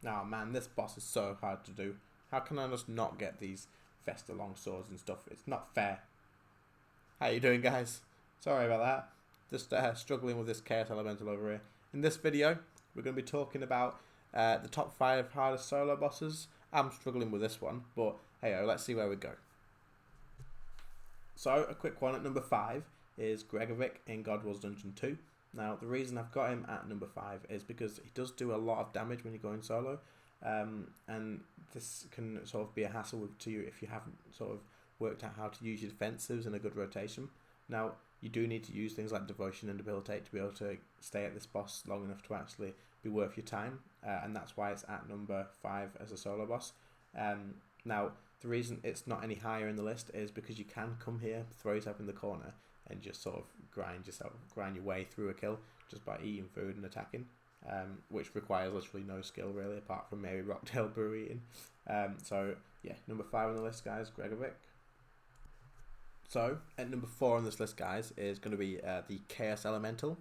Oh man, this boss is so hard to do. How can I just not get these Vesta long swords and stuff? It's not fair. How you doing, guys? Sorry about that. Just struggling with this Chaos Elemental over here. In this video, we're going to be talking about the top 5 hardest solo bosses. I'm struggling with this one, but hey, let's see where we go. So, a quick one at number 5 is GREGOROVIC in God Wars Dungeon 2. Now, the reason I've got him at number 5 is because he does do a lot of damage when you're going solo, and this can sort of be a hassle to you if you haven't sort of worked out how to use your defensives in a good rotation. Now, you do need to use things like Devotion and Debilitate to be able to stay at this boss long enough to actually be worth your time, and that's why it's at number 5 as a solo boss. Now, the reason it's not any higher in the list is because you can come here, throw yourself in the corner, and just sort of grind your way through a kill just by eating food and attacking, which requires literally no skill really, apart from maybe Rocktail Brew eating. So yeah, number 5 on the list, guys, GREGOROVIC. So at number 4 on this list, guys, is going to be the Chaos Elemental.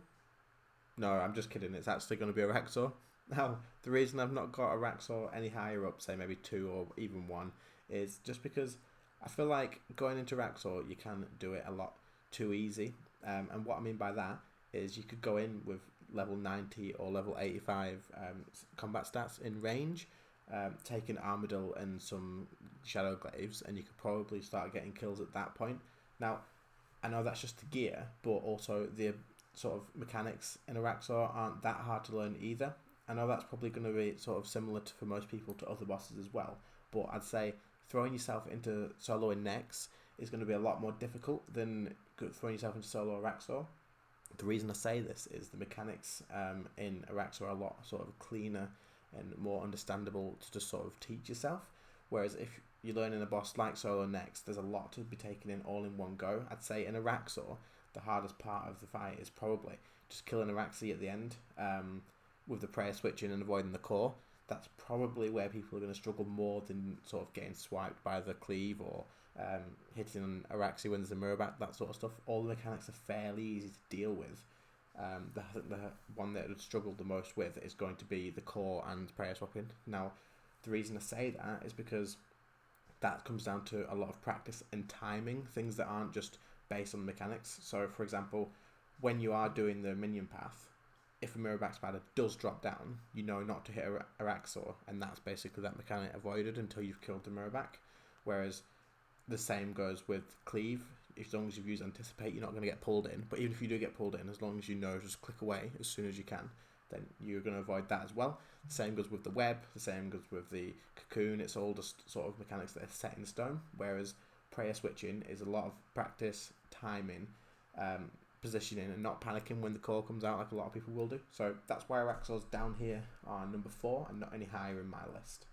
No, I'm just kidding. It's actually going to be a Araxor. Now, the reason I've not got a Araxor any higher up, say maybe 2 or even 1, is just because I feel like going into Araxor, you can do it a lot too easy. And what I mean by that is you could go in with level 90 or level 85 combat stats in range, take an Armadillo and some Shadow Glaives, and you could probably start getting kills at that point. Now, I know that's just the gear, but also the sort of mechanics in Araxor aren't that hard to learn either. I know that's probably going to be sort of similar to, for most people, to other bosses as well, but I'd say throwing yourself into soloing Nex is going to be a lot more difficult than throwing yourself into solo Araxor. The reason I say this is the mechanics in Araxor are a lot sort of cleaner and more understandable to just sort of teach yourself, whereas if you're learning a boss like solo Nex, there's a lot to be taken in all in one go. I'd say in Araxor, the hardest part of the fight is probably just killing Araxi at the end, with the prayer switching and avoiding the core. That's probably where people are going to struggle more than sort of getting swiped by the cleave or hitting Araxi when there's a mirror back, that sort of stuff. All the mechanics are fairly easy to deal with. The one that I would struggle the most with is going to be the core and prayer swapping. Now, the reason I say that is because that comes down to a lot of practice and timing, things that aren't just based on mechanics. So, for example, when you are doing the minion path, if a mirrorback spider does drop down, you know not to hit Araxor, and that's basically that mechanic avoided until you've killed the mirrorback. Whereas the same goes with cleave. As long as you've used anticipate, you're not going to get pulled in. But even if you do get pulled in, as long as you know, just click away as soon as you can, then you're going to avoid that as well. The same goes with the web. The same goes with the cocoon. It's all just sort of mechanics that are set in stone. Whereas prayer switching is a lot of practice, timing, positioning, and not panicking when the core comes out like a lot of people will do. So that's why Araxor's down here on number 4 and not any higher in my list.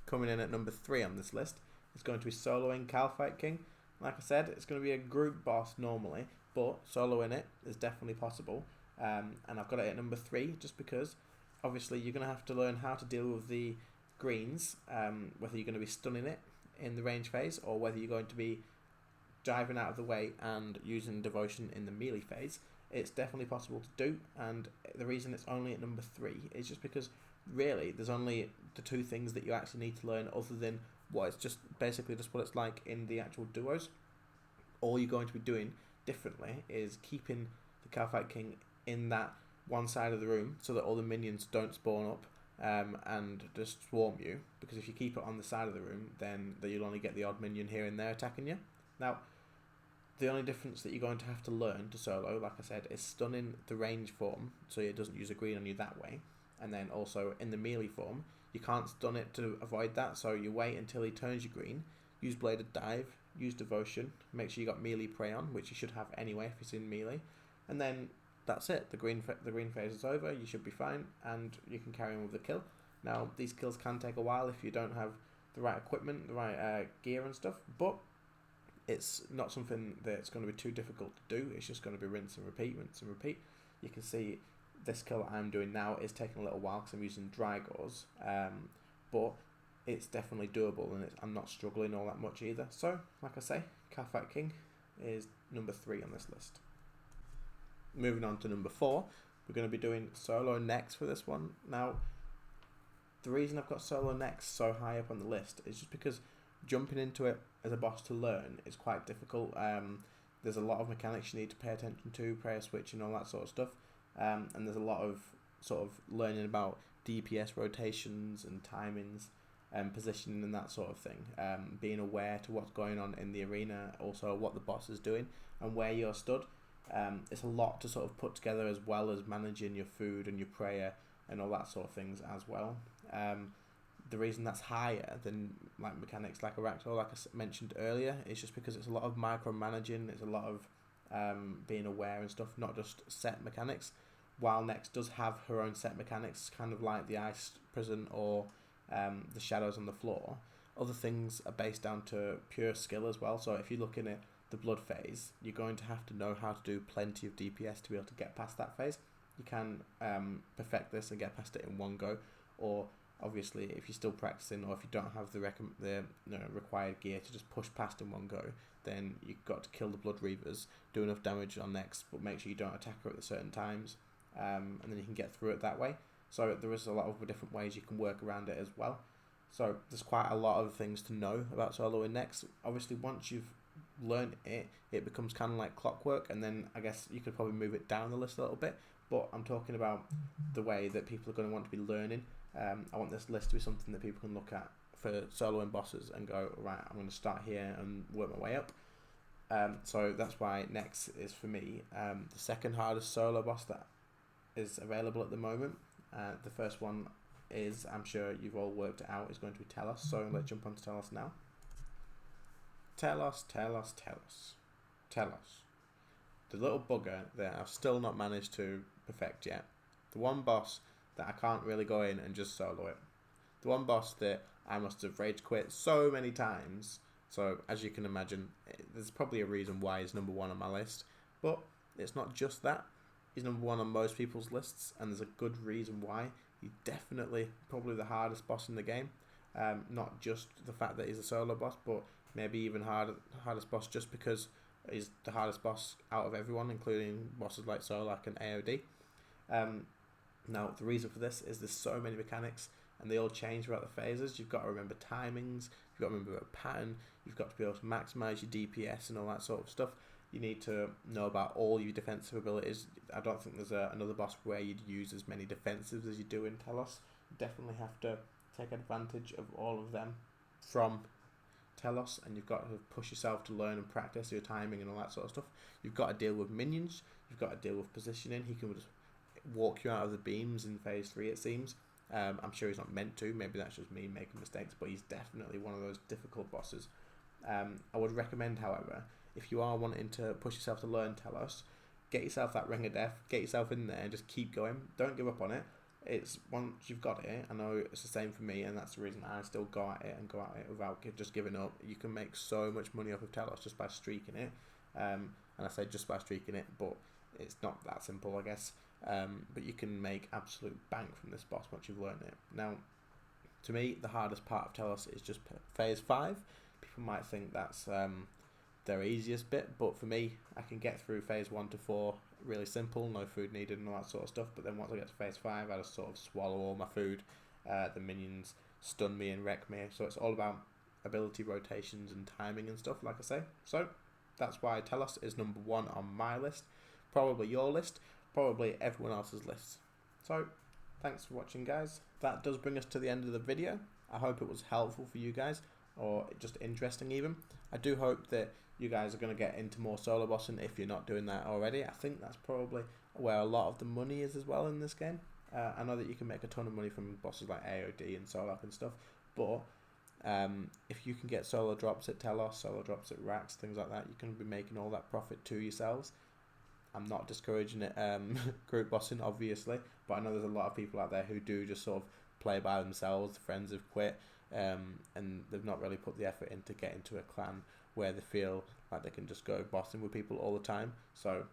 Coming in at number 3 on this list is going to be soloing KALPHITE King. Like I said, it's going to be a group boss normally, but soloing it is definitely possible. And I've got it at number 3 just because obviously you're going to have to learn how to deal with the greens, whether you're going to be stunning it in the range phase or whether you're going to be diving out of the way and using Devotion in the melee phase. It's definitely possible to do, and the reason it's only at number 3 is just because really there's only the 2 things that you actually need to learn other than what it's just basically just what it's like in the actual duos. All you're going to be doing differently is keeping the KALPHITE King in that one side of the room so that all the minions don't spawn up and just swarm you, because if you keep it on the side of the room, then you'll only get the odd minion here and there attacking you. Now, the only difference that you're going to have to learn to solo, like I said, is stunning the range form so it doesn't use a green on you that way. And then also in the melee form, you can't stun it to avoid that, so you wait until he turns you green, use Bladed Dive, use Devotion, make sure you got melee prey on, which you should have anyway if it's in melee, and then that's it. The green phase is over, you should be fine, and you can carry on with the kill. Now, these kills can take a while if you don't have the right equipment, the right gear and stuff, but it's not something that's going to be too difficult to do. It's just going to be rinse and repeat, rinse and repeat. You can see this kill I'm doing now is taking a little while because I'm using Drygors, but it's definitely doable, and I'm not struggling all that much either. So, like I say, KALPHITE King is number 3 on this list. Moving on to number 4, we're going to be doing solo next for this one. Now, the reason I've got solo next so high up on the list is just because jumping into it as a boss to learn is quite difficult. There's a lot of mechanics you need to pay attention to, prayer switch and all that sort of stuff. And there's a lot of sort of learning about DPS rotations and timings and positioning and that sort of thing. Being aware to what's going on in the arena, also what the boss is doing and where you're stood. It's a lot to sort of put together, as well as managing your food and your prayer and all that sort of things as well. The reason that's higher than like mechanics like Araxo, like I mentioned earlier, is just because it's a lot of micromanaging. It's a lot of being aware and stuff, not just set mechanics. While Next does have her own set mechanics, kind of like the ice prison or the shadows on the floor, other things are based down to pure skill as well. So if you're looking at the blood phase, you're going to have to know how to do plenty of DPS to be able to get past that phase. You can perfect this and get past it in one go, or obviously if you're still practicing, or if you don't have the required gear to just push past in one go, then you've got to kill the blood reavers, do enough damage on Next, but make sure you don't attack her at certain times, and then you can get through it that way. So there is a lot of different ways you can work around it as well. So there's quite a lot of things to know about soloing Next. Obviously once you've learned it, it becomes kind of like clockwork, and then I guess you could probably move it down the list a little bit, but I'm talking about the way that people are going to want to be learning. I want this list to be something that people can look at for soloing bosses and go, right, I'm going to start here and work my way up. So that's why Next is, for me, the second hardest solo boss that is available at the moment. The first one is, I'm sure you've all worked it out, is going to be Telos. So let's jump onto Telos now. Telos. The little bugger that I've still not managed to perfect yet. The one boss that I can't really go in and just solo it. The one boss that I must have rage quit so many times. So as you can imagine, there's probably a reason why he's number one on my list. But it's not just that. He's number one on most people's lists, and there's a good reason why. He's definitely probably the hardest boss in the game. Not just the fact that he's a solo boss, but maybe even hardest boss just because he's the hardest boss out of everyone, including bosses like Solak and AOD. Now, the reason for this is there's so many mechanics, and they all change throughout the phases. You've got to remember timings, you've got to remember a pattern, you've got to be able to maximise your DPS and all that sort of stuff. You need to know about all your defensive abilities. I don't think there's another boss where you'd use as many defensives as you do in Telos. You definitely have to take advantage of all of them from Telos, and you've got to push yourself to learn and practice your timing and all that sort of stuff. You've got to deal with minions, you've got to deal with positioning. He can just walk you out of the beams in phase 3, it seems. I'm sure he's not meant to, maybe that's just me making mistakes, but he's definitely one of those difficult bosses. I would recommend, however, if you are wanting to push yourself to learn Telos, get yourself that Ring of Death, get yourself in there and just keep going. Don't give up on it. It's once you've got it, I know it's the same for me, and that's the reason I still go at it and go at it without just giving up. You can make so much money off of Telos just by streaking it. And I say just by streaking it, but it's not that simple, I guess. But you can make absolute bank from this boss once you've learned it. Now, to me, the hardest part of Telos is just phase 5. People might think that's their easiest bit, but for me, I can get through phase 1 to 4 really simple, no food needed and all that sort of stuff. But then once I get to phase 5, I just sort of swallow all my food. The minions stun me and wreck me. So it's all about ability rotations and timing and stuff, like I say. So that's why Telos is number 1 on my list. Probably your list, probably everyone else's list. So thanks for watching, guys. That does bring us to the end of the video. I hope it was helpful for you guys, or just interesting even. I do hope that you guys are going to get into more solo bossing if you're not doing that already. I think that's probably where a lot of the money is as well in this game. I know that you can make a ton of money from bosses like AOD and Solak and stuff, but if you can get solo drops at Telos, solo drops at Rax, things like that, you can be making all that profit to yourselves. I'm not discouraging it, group bossing, obviously, but I know there's a lot of people out there who do just sort of play by themselves. Friends have quit, and they've not really put the effort into getting to a clan where they feel like they can just go bossing with people all the time. So,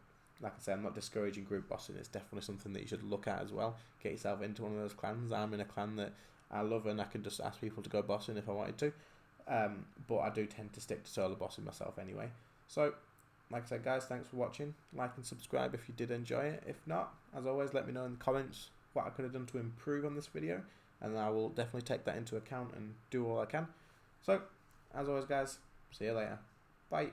like I said, I'm not discouraging group bossing. It's definitely something that you should look at as well. Get yourself into one of those clans. I'm in a clan that I love, and I can just ask people to go bossing if I wanted to. But I do tend to stick to solo bossing myself anyway. So, like I said, guys, thanks for watching. Like and subscribe if you did enjoy it. If not, as always, let me know in the comments what I could have done to improve on this video, and I will definitely take that into account and do all I can. So, as always guys, see you later. Bye.